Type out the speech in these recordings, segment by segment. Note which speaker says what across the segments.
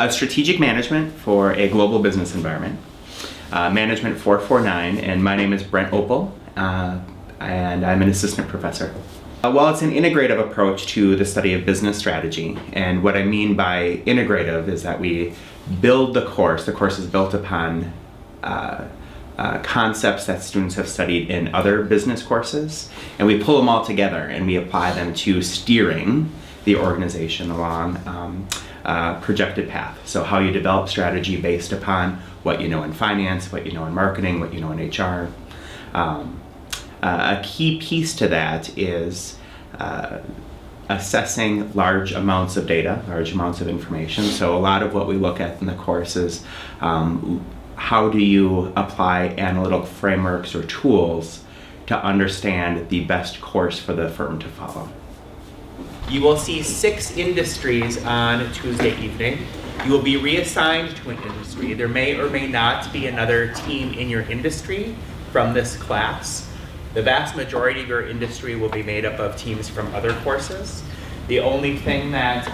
Speaker 1: Strategic Management for a Global Business Environment, Management 449, and my name is Brent Opall, and I'm an assistant professor. Well, it's an integrative approach to the study of business strategy, and what I mean by integrative is that we build the course is built upon concepts that students have studied in other business courses, and we pull them all together and we apply them to steering the organization along projected path. So how you develop strategy based upon what you know in finance, what you know in marketing, what you know in HR. A key piece to that is assessing large amounts of data, large amounts of information. So a lot of what we look at in the course is how do you apply analytical frameworks or tools to understand the best course for the firm to follow. You will see 6 industries on Tuesday evening. You will be reassigned to an industry. There may or may not be another team in your industry from this class. The vast majority of your industry will be made up of teams from other courses. The only thing that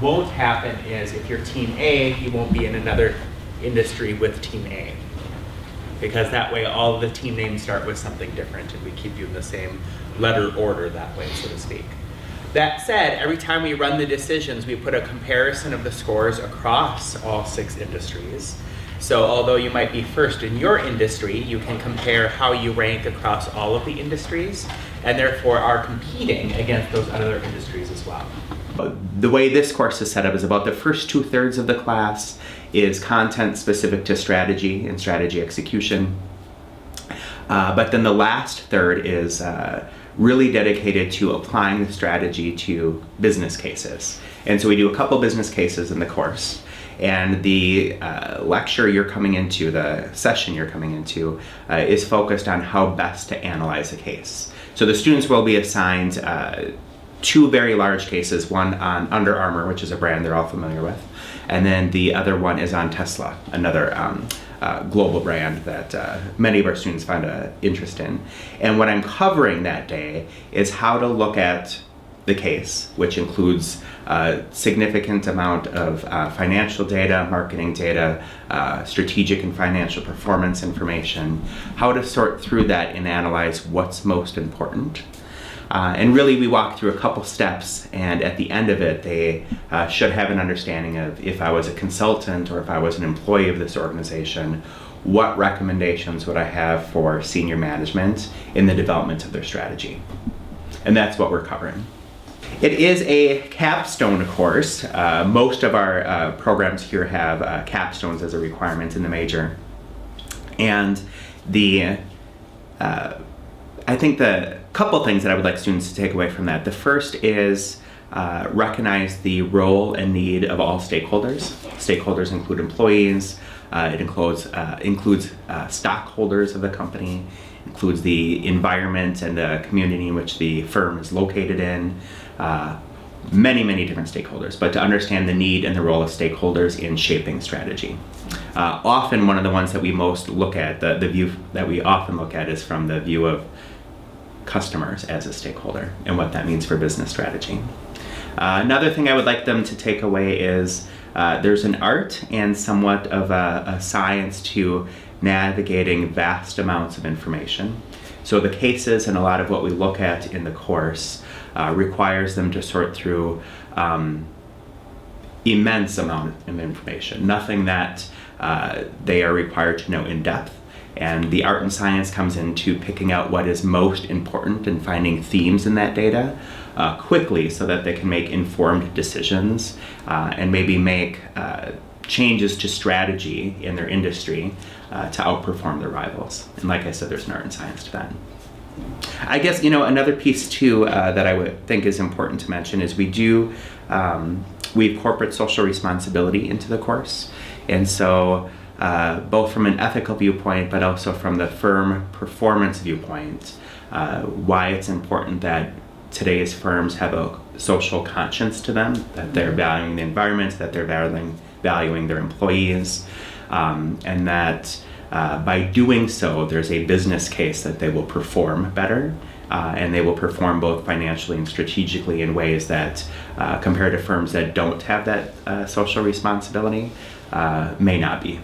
Speaker 1: won't happen is if you're team A, you won't be in another industry with team A. Because that way all of the team names start with something different and we keep you in the same letter order that way, so to speak. That said, every time we run the decisions, we put a comparison of the scores across all 6 industries. So although you might be first in your industry, you can compare how you rank across all of the industries and therefore are competing against those other industries as well. The way this course is set up is about the first 2/3 of the class is content specific to strategy and strategy execution. But then the last third is really dedicated to applying the strategy to business cases. And so we do a couple business cases in the course. And the lecture you're coming into, the session you're coming into, is focused on how best to analyze a case. So the students will be assigned 2 very large cases, one on Under Armour, which is a brand they're all familiar with, and then the other one is on Tesla, another global brand that many of our students find interest in. And what I'm covering that day is how to look at the case, which includes a significant amount of financial data, marketing data, strategic and financial performance information, how to sort through that and analyze what's most important. And really we walk through a couple steps, and at the end of it they should have an understanding of, if I was a consultant or if I was an employee of this organization, what recommendations would I have for senior management in the development of their strategy. And that's what we're covering. It is a capstone course. Most of our programs here have capstones as a requirement in the major. And I think the couple things that I would like students to take away from that. The first is recognize the role and need of all stakeholders. Stakeholders include employees, it includes stockholders of the company, includes the environment and the community in which the firm is located in, many different stakeholders, but to understand the need and the role of stakeholders in shaping strategy. Often one of the ones that we most look at, the view that we often look at is from the view of customers as a stakeholder and what that means for business strategy. Another thing I would like them to take away is there's an art and somewhat of a science to navigating vast amounts of information. So the cases and a lot of what we look at in the course requires them to sort through immense amount of information, nothing that they are required to know in depth. And the art and science comes into picking out what is most important and finding themes in that data quickly so that they can make informed decisions and maybe make changes to strategy in their industry to outperform their rivals. And like I said, there's an art and science to that. I guess, another piece too that I would think is important to mention is we have corporate social responsibility into the course. And so both from an ethical viewpoint, but also from the firm performance viewpoint, why it's important that today's firms have a social conscience to them, that they're valuing the environment, that they're valuing their employees, and that by doing so, there's a business case that they will perform better and they will perform both financially and strategically in ways that, compared to firms that don't have that social responsibility, may not be.